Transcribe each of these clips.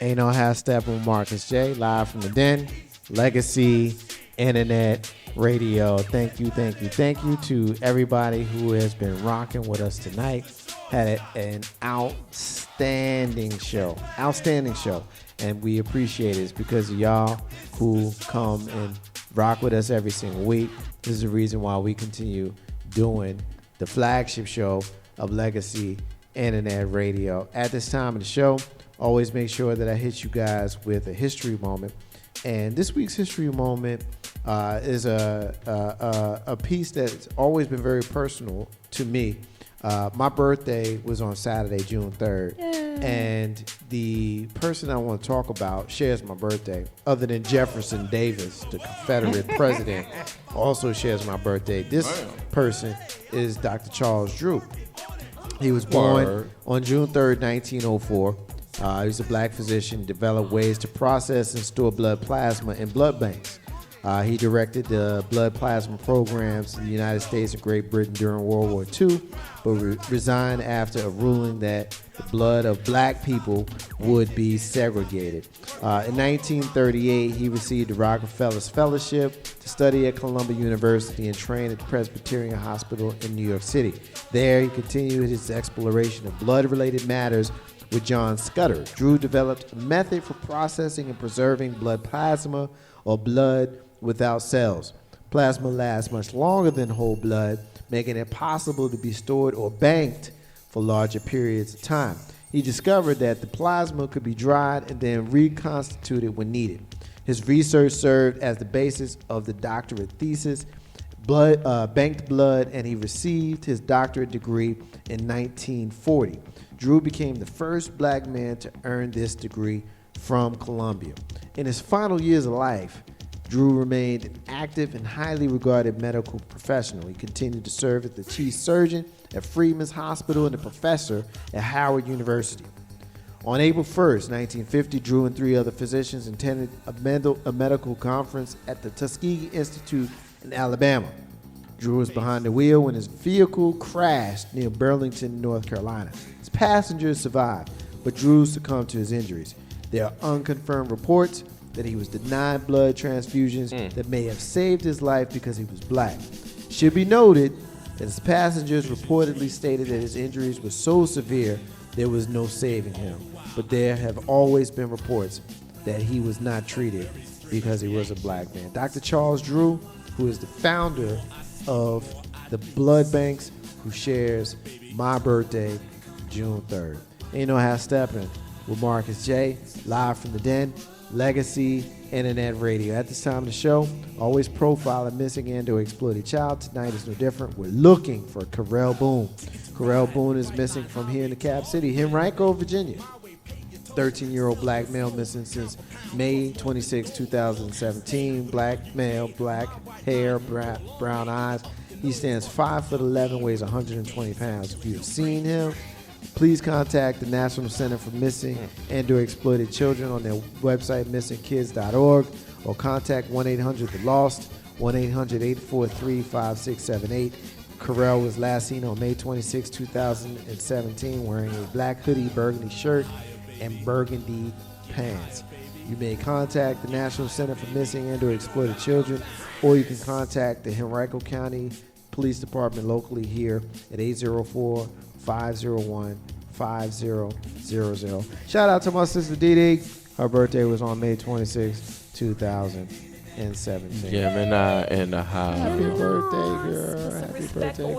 Ain't no half step with Marcus J. Live from the Den. Legacy Internet Radio. Thank you to everybody who has been rocking with us tonight. Had an outstanding show. And we appreciate it. It's because of y'all who come and rock with us every single week. This is the reason why we continue doing the flagship show of Legacy Internet Radio. At this time of the show, always make sure that I hit you guys with a history moment. And this week's history moment is a piece that's always been very personal to me. My birthday was on Saturday, June 3rd. Yay. And the person I want to talk about shares my birthday. Other than Jefferson Davis, the Confederate president, also shares my birthday. This person is Dr. Charles Drew. He was born on June 3rd, 1904. He was a black physician, developed ways to process and store blood plasma in blood banks. He directed the blood plasma programs in the United States and Great Britain during World War II, but resigned after a ruling that the blood of black people would be segregated. In 1938, he received the Rockefeller's Fellowship to study at Columbia University and train at the Presbyterian Hospital in New York City. There, he continued his exploration of blood-related matters with John Scudder. Drew developed a method for processing and preserving blood plasma, or blood without cells. Plasma lasts much longer than whole blood, making it possible to be stored or banked for larger periods of time. He discovered that the plasma could be dried and then reconstituted when needed. His research served as the basis of the doctorate thesis, banked blood, and he received his doctorate degree in 1940. Drew became the first black man to earn this degree from Columbia. In his final years of life, Drew remained an active and highly regarded medical professional. He continued to serve as the chief surgeon at Freeman's Hospital and a professor at Howard University. On April 1st, 1950, Drew and three other physicians attended a medical conference at the Tuskegee Institute in Alabama. Drew was behind the wheel when his vehicle crashed near Burlington, North Carolina. His passengers survived, but Drew succumbed to his injuries. There are unconfirmed reports that he was denied blood transfusions that may have saved his life because he was black. Should be noted that his passengers reportedly stated that his injuries were so severe there was no saving him. But there have always been reports that he was not treated because he was a black man. Dr. Charles Drew, who is the founder of the blood banks, who shares my birthday, June 3rd. Ain't no half stepping with Marcus J. Live from the Den. Legacy Internet Radio. At this time of the show, always profile a missing and or exploited child. Tonight is no different. We're looking for Carell Boone. Carell Boone is missing from here in the Cap City, Henrico, Virginia. 13-year-old black male missing since May 26, 2017. Black male, black hair, brown eyes. He stands 5'11", weighs 120 pounds. If you have seen him, please contact the National Center for Missing and or Exploited Children on their website, missingkids.org, or contact 1-800-THE-LOST, 1-800-843-5678. Carell was last seen on May 26, 2017, wearing a black hoodie, burgundy shirt, and burgundy pants. You may contact the National Center for Missing and or Exploited Children, or you can contact the Henrico County Police Department locally here at 804-501-5000. Shout out to my sister Dee Dee. Her birthday was on May 26, 2017. Gemini in the house. Happy birthday, girl. Happy birthday,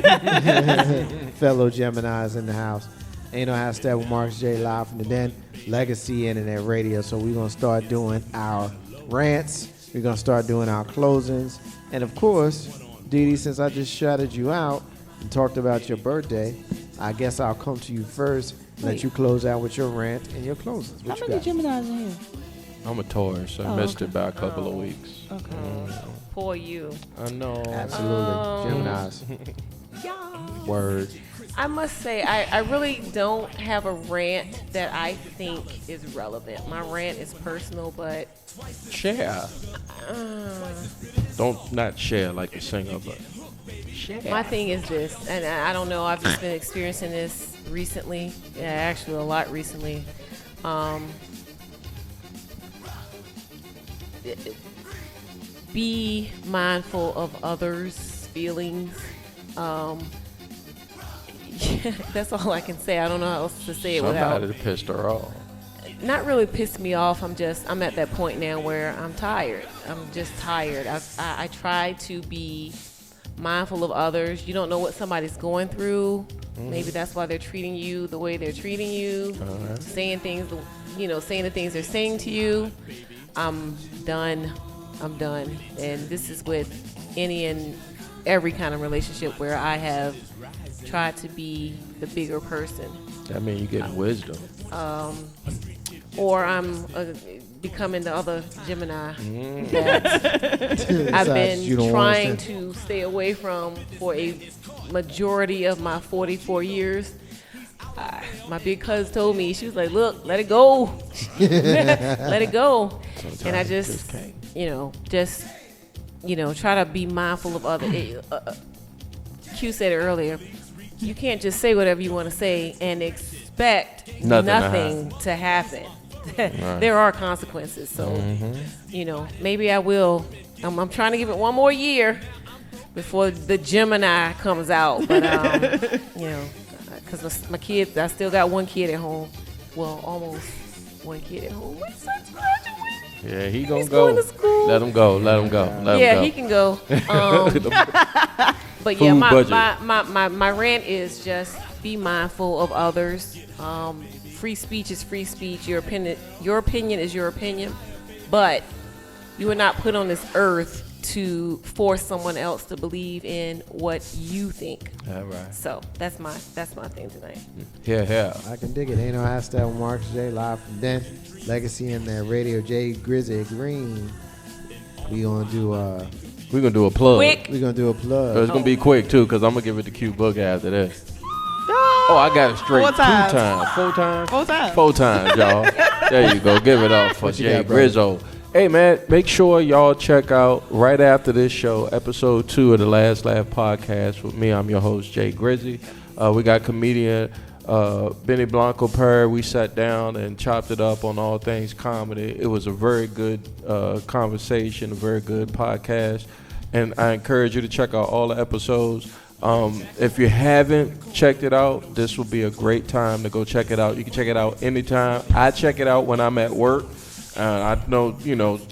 girl. Fellow Geminis in the house. Ain't no half step with Marcus J. Live from the Den. Legacy Internet Radio. So we're going to start doing our rants. We're going to start doing our closings. And of course, Dee Dee, since I just shouted you out and talked about your birthday, I guess I'll come to you first and let you close out with your rant and your closings. What How you many got? Geminis in here? I'm a Taurus, so I missed it by a couple of weeks. Okay. Poor you. I know. Absolutely. Geminis. Word. I must say, I really don't have a rant that I think is relevant. My rant is personal, but Share. Don't not share like the singer, but share. my thing is this, and I don't know, I've just been experiencing this recently, actually a lot recently, Be mindful of others' feelings. That's all I can say. I don't know how else to say it without. Somebody pissed her off. Not really pissed me off. I'm at that point now where I'm tired. I'm just tired. I try to be mindful of others. You don't know what somebody's going through. Maybe that's why they're treating you the way they're treating you. Saying things, saying the things they're saying to you. I'm done. And this is with any and every kind of relationship where I have tried to be the bigger person. That means you're getting wisdom. Or I'm becoming the other Gemini that I've been trying to stay away from for a majority of my 44 years. My big cousin told me, she was like, look, let it go. Let it go. Sometimes and I just try to be mindful of other. Q said it earlier. You can't just say whatever you want to say and expect nothing to happen. Right. There are consequences. So, maybe I will. I'm trying to give it one more year before the Gemini comes out. But, because my kids, I still got one kid at home. Well, almost one kid at home. My son's graduating. Yeah, he's going to school. Let him go. He can go. But yeah, my rant is just be mindful of others. Free speech is free speech. Your opinion is your opinion. But you were not put on this earth to force someone else to believe in what you think. All right. So that's my thing tonight. Yeah. I can dig it. Ain't no hashtag with Marcus J. Live from Den. Legacy in that radio. J. Grizzly Green. We're gonna do a plug. Quick. We're gonna do a plug. It's gonna be quick too, cause I'm gonna give it to Q Book after this. Oh, I got it straight. 4 times. 4 times, y'all. There you go. Give it up for Jay Grizzo. Hey, man, make sure y'all check out right after this show, episode 2 of the Last Laugh podcast with me. I'm your host, Jay Grizzy. We got comedian Benny Blanco Perry. We sat down and chopped it up on all things comedy. It was a very good conversation, a very good podcast, and I encourage you to check out all the episodes. If you haven't checked it out, this will be a great time to go check it out. You can check it out anytime. I check it out when I'm at work. I know,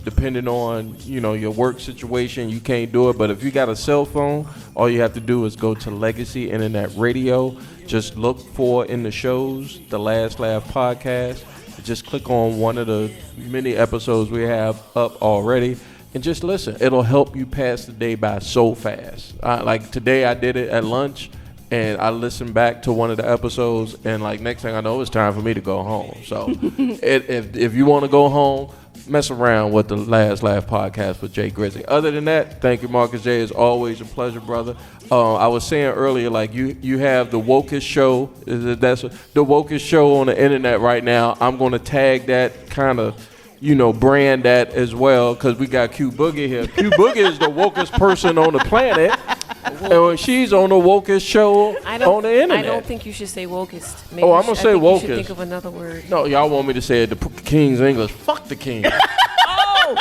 depending on, your work situation, you can't do it. But if you got a cell phone, all you have to do is go to Legacy Internet Radio. Just look for in the shows, the Last Laugh podcast. Just click on one of the many episodes we have up already. And just listen. It'll help you pass the day by so fast. Like today I did it at lunch. And I listened back to one of the episodes, and like next thing I know, it's time for me to go home. So if you want to go home, mess around with the Last Laugh podcast with Jay Grizzy. Other than that, thank you, Marcus J. It's always a pleasure, brother. I was saying earlier, like you have the wokest show. That's the wokest show on the internet right now. I'm going to tag that kind of, brand that as well, because we got Q Boogie here. Q Boogie is the wokest person on the planet. And she's on the wokest show on the internet. I don't think you should say wokest. Maybe I'm going to say wokest. You should think of another word. No, y'all want me to say it the King's English. Fuck the King. Oh,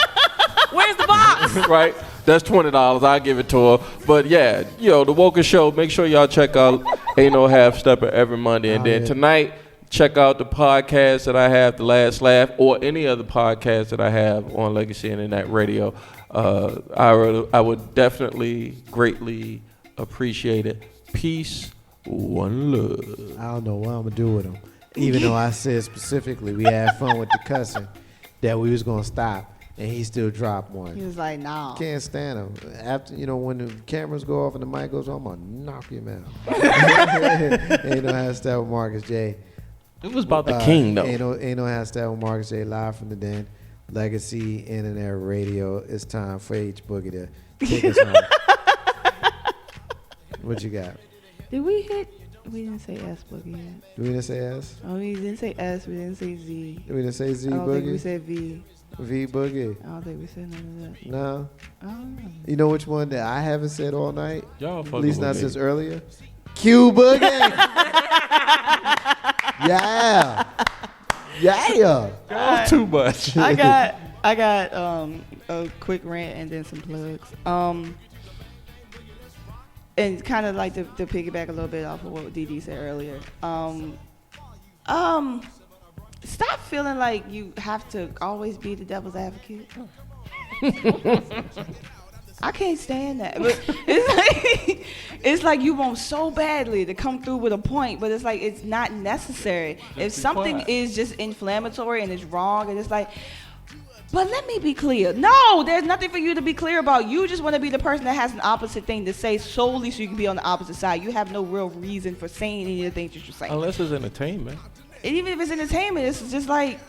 where's the box? Right? That's $20. I'll give it to her. But yeah, the wokest show. Make sure y'all check out Ain't No Half Stepper every Monday. And then tonight, check out the podcast that I have, The Last Laugh, or any other podcast that I have on Legacy Internet Radio. I would definitely greatly appreciate it. Peace, one love. I don't know what I'm gonna do with them. Even though I said specifically we had fun with the cussing, that we was gonna stop, and he still dropped one. He was like, "No, can't stand him." After when the cameras go off and the mic goes on, I'm gonna knock him out. Ain't no hashtag with Marcus J. It was about the king, though. Ain't no hashtag with Marcus J. Live from the Den. Legacy Internet Radio. It's time for H Boogie to take us home. What you got? Did we hit? We didn't say S Boogie yet. We didn't say S? Oh, we didn't say S. We didn't say Z. We didn't say Z I Boogie? don't think we said V. V Boogie. I don't think we said none of that. No? I don't know. You know which one that I haven't said all night? Y'all at least not since earlier? Q Boogie. Yeah. Yeah. Too much. I got a quick rant and then some plugs. And kind of like to piggyback a little bit off of what DD said earlier. Stop feeling like you have to always be the devil's advocate. I can't stand that. But it's like you want so badly to come through with a point, but it's like it's not necessary. If something is just inflammatory and it's wrong, and it's like, but let me be clear. No, there's nothing for you to be clear about. You just want to be the person that has an opposite thing to say solely so you can be on the opposite side. You have no real reason for saying any of the things that you're saying. Unless it's entertainment. And even if it's entertainment, it's just like,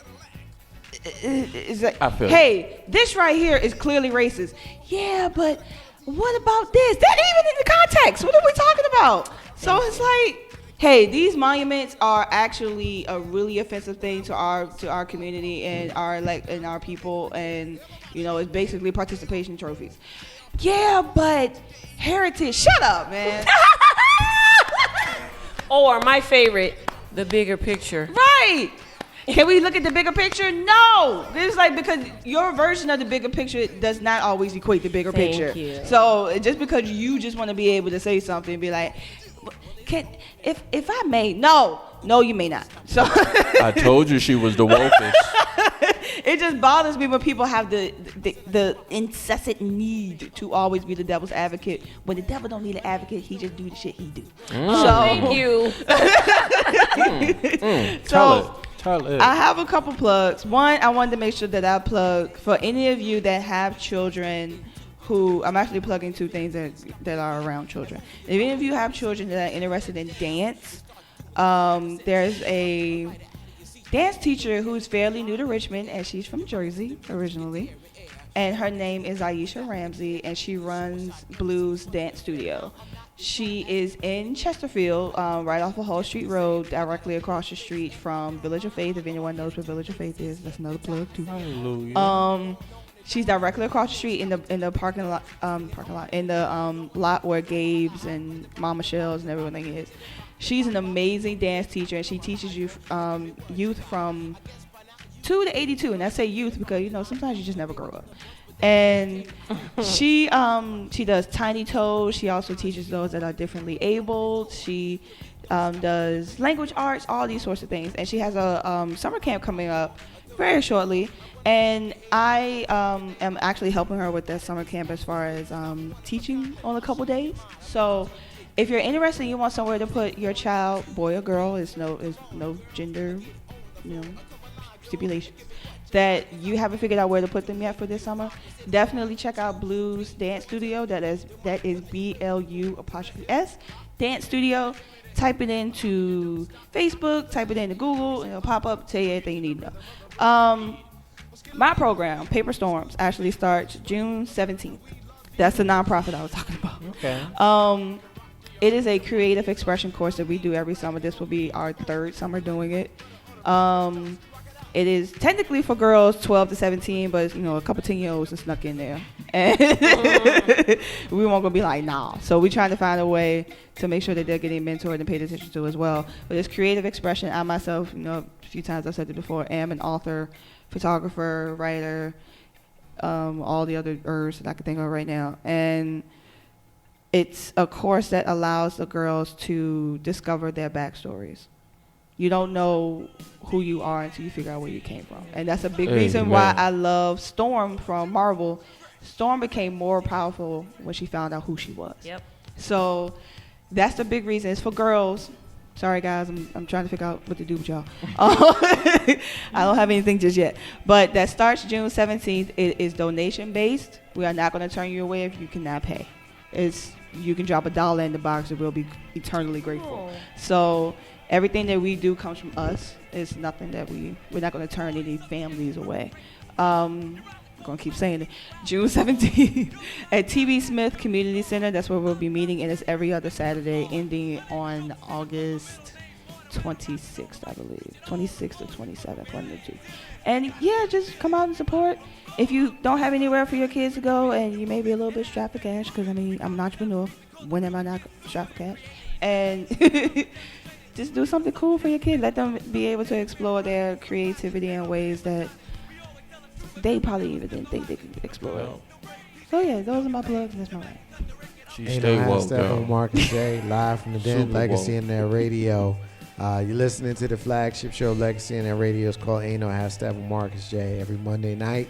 it's like, hey, this right here is clearly racist. Yeah, but what about this? That even in the context. What are we talking about? So it's like, hey, these monuments are actually a really offensive thing to our community and our people, and it's basically participation trophies. Yeah, but heritage. Shut up, man. Or my favorite, the bigger picture. Right. Can we look at the bigger picture? No. It's like, because your version of the bigger picture does not always equate the bigger picture. You. So just because you just want to be able to say something and be like, if I may, no, you may not. So I told you she was the wokest. It just bothers me when people have the incessant need to always be the devil's advocate. When the devil don't need an advocate, he just do the shit he do. Thank you. Tell it. I have a couple plugs. One, I wanted to make sure that I plug for any of you that have children who, I'm actually plugging two things that are around children. If any of you have children that are interested in dance, there's a dance teacher who's fairly new to Richmond, and she's from Jersey originally. And her name is Aisha Ramsey, and she runs Blues Dance Studio. She is in Chesterfield, right off of Hull Street Road, directly across the street from Village of Faith. If anyone knows what Village of Faith is, that's another plug too. Hallelujah. She's directly across the street in the parking lot in the lot where Gabe's and Mama Shell's and everything is. She's an amazing dance teacher, and she teaches you youth from 2 to 82, and I say youth because sometimes you just never grow up. And she does tiny toes. She also teaches those that are differently abled. She does language arts, all these sorts of things. And she has a summer camp coming up very shortly. And I am actually helping her with that summer camp as far as teaching on a couple days. So if you're interested and you want somewhere to put your child, boy or girl, is no gender, stipulations, that you haven't figured out where to put them yet for this summer, definitely check out Blues Dance Studio. That is BLU' Dance Studio. Type it into Facebook, type it into Google, and it'll pop up, tell you everything you need to know. My program, Paper Storms, actually starts June 17th. That's the nonprofit I was talking about. Okay. It is a creative expression course that we do every summer. This will be our third summer doing it. It is technically for girls 12 to 17, but a couple 10-year-olds are snuck in there. And we won't gonna be like, nah. So we're trying to find a way to make sure that they're getting mentored and paid attention to as well. But it's creative expression. I myself, a few times I've said it before, am an author, photographer, writer, all the other Ers that I can think of right now. And it's a course that allows the girls to discover their backstories. You don't know who you are until you figure out where you came from. And that's a big reason why I love Storm from Marvel. Storm became more powerful when she found out who she was. Yep. So that's the big reason. It's for girls. Sorry, guys. I'm trying to figure out what to do with y'all. I don't have anything just yet. But that starts June 17th. It is donation-based. We are not going to turn you away if you cannot pay. You can drop $1 in the box and we'll be eternally grateful. Oh. So everything that we do comes from us. It's nothing that we're not going to turn any families away. I'm going to keep saying it. June 17th at TB Smith Community Center. That's where we'll be meeting, and it's every other Saturday, ending on August 26th, I believe. 26th or 27th, one of the two. And yeah, just come out and support. If you don't have anywhere for your kids to go and you may be a little bit strapped for cash, because I'm an entrepreneur. When am I not strapped for cash? And just do something cool for your kids. Let them be able to explore their creativity in ways that they probably even didn't think they could explore it. So yeah, those are my plugs and that's my rant. She stay woke, though. Marcus J, live from the Den, Super Legacy woke. Internet Radio. You're listening to the flagship show, Legacy Internet Radio. It's called Ain't No Half-Step with Marcus J. Every Monday night,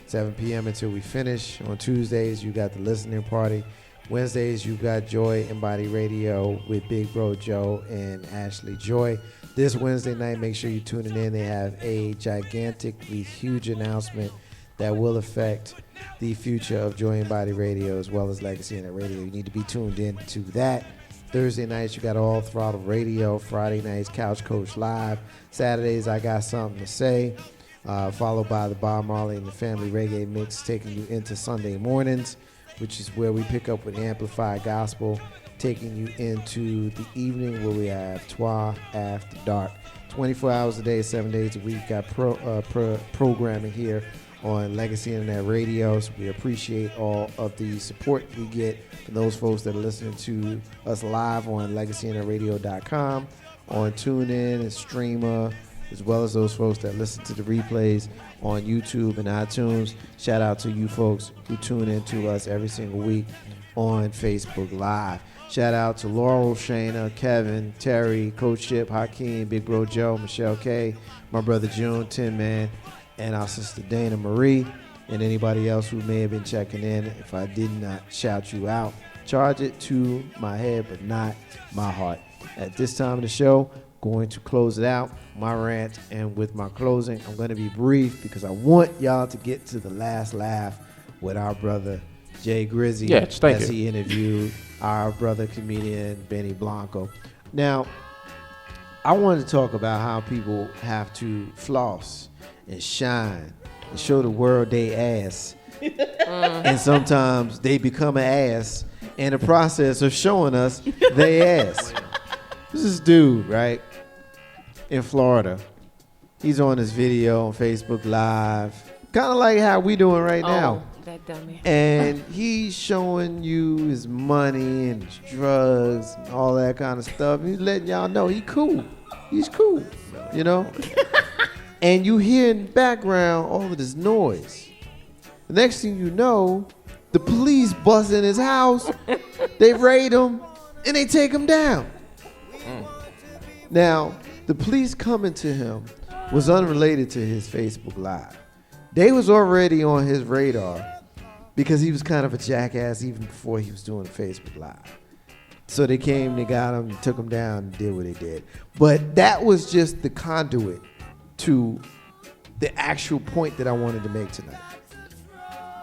7 p.m. until we finish. On Tuesdays, you got the listening party. Wednesdays, you got Joy Embody Radio with Big Bro Joe and Ashley Joy. This Wednesday night, make sure you tune in. They have a gigantically huge announcement that will affect the future of Joy Embody Radio as well as Legacy Internet Radio. You need to be tuned in to that. Thursday nights, you got All Throttle Radio. Friday nights, Couch Coach Live. Saturdays, I Got Something to Say. Followed by the Bob Marley and the Family Reggae Mix, taking you into Sunday mornings, which is where we pick up with Amplified Gospel, taking you into the evening where we have Twa After Dark. 24 hours a day, 7 days a week. Got programming here on Legacy Internet Radio. So we appreciate all of the support we get from those folks that are listening to us live on legacyinternetradio.com, on TuneIn and Streamer, as well as those folks that listen to the replays on YouTube and iTunes. Shout out to you folks who tune in to us every single week on Facebook Live. Shout out to Laurel, Shayna, Kevin, Terry, Coach Chip, Hakeem, Big Bro Joe, Michelle K, my brother June, Tin Man, and our sister Dana Marie, and anybody else who may have been checking in. If I did not shout you out, charge it to my head, but not my heart. At this time of the show, going to close it out, my rant, and with my closing, I'm going to be brief because I want y'all to get to the last laugh with our brother Jay Grizzy as he interviewed our brother comedian Benny Blanco. Now, I wanted to talk about how people have to floss and shine and show the world they ass. And sometimes they become an ass in the process of showing us they ass. This is dude, right, in Florida. He's on this video on Facebook Live, kind of like how we doing right now. That dummy. And he's showing you his money and his drugs and all that kind of stuff. He's letting y'all know he cool. He's cool, you know? And you hear in the background all of this noise. The next thing you know, the police bust in his house, they raid him, and they take him down. Now, the police coming to him was unrelated to his Facebook Live. They was already on his radar because he was kind of a jackass even before he was doing Facebook Live. So they came, they got him, took him down, and did what they did. But that was just the conduit to the actual point that I wanted to make tonight.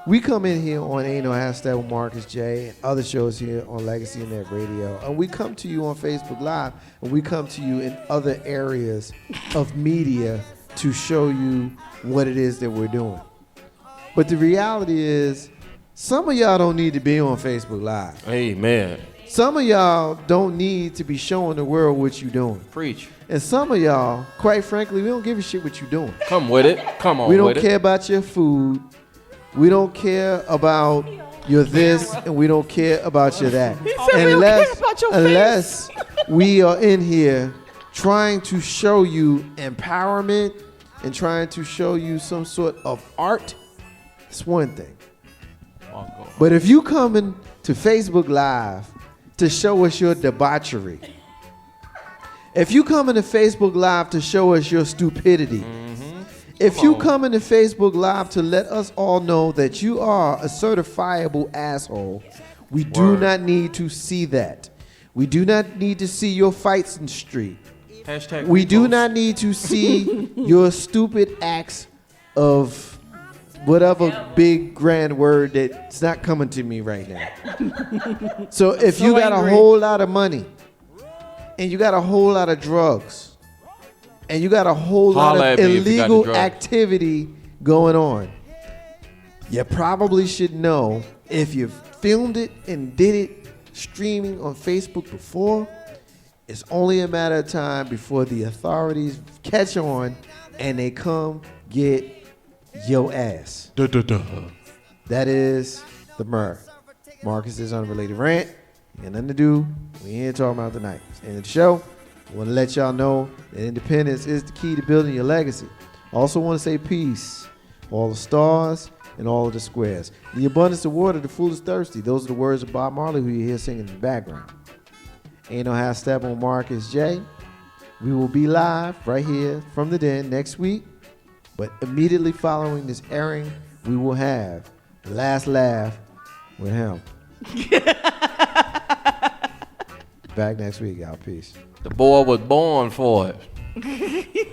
We come in here on Ain't No Half-Step with Marcus J and other shows here on Legacy Internet Radio, and we come to you on Facebook Live, and we come to you in other areas of media to show you what it is that we're doing. But the reality is, some of y'all don't need to be on Facebook Live. Amen. Some of y'all don't need to be showing the world what you're doing. Preach. And some of y'all, quite frankly, we don't give a shit what you're doing. Come with it. Come on with it. We don't care about your food. We don't care about your this, and we don't care about your that. Unless we are in here trying to show you empowerment and trying to show you some sort of art, it's one thing. But if you coming to Facebook Live to show us your debauchery, if you coming to Facebook Live to show us your stupidity, if you come into Facebook Live to let us all know that you are a certifiable asshole, we do not need to see that. We do not need to see your fights in the street. Hashtag we do repost. not need to see your stupid acts of whatever big grand word that's not coming to me right now. So if you got a whole lot of money and you got a whole lot of drugs and you got a whole lot of illegal activity going on, you probably should know, if you filmed it and did it streaming on Facebook before, it's only a matter of time before the authorities catch on and they come get your ass. That is the murder. Marcus's unrelated rant. Ain't nothing to do. We ain't talking about tonight. It's the end of the show. I want to let y'all know that independence is the key to building your legacy. Also want to say peace, all the stars and all of the squares. The abundance of water, the fool is thirsty. Those are the words of Bob Marley, who you hear singing in the background. Ain't no half step on Marcus J. We will be live right here from the den next week. But immediately following this airing, we will have the last laugh with him. Back next week, y'all. Peace. The boy was born for it.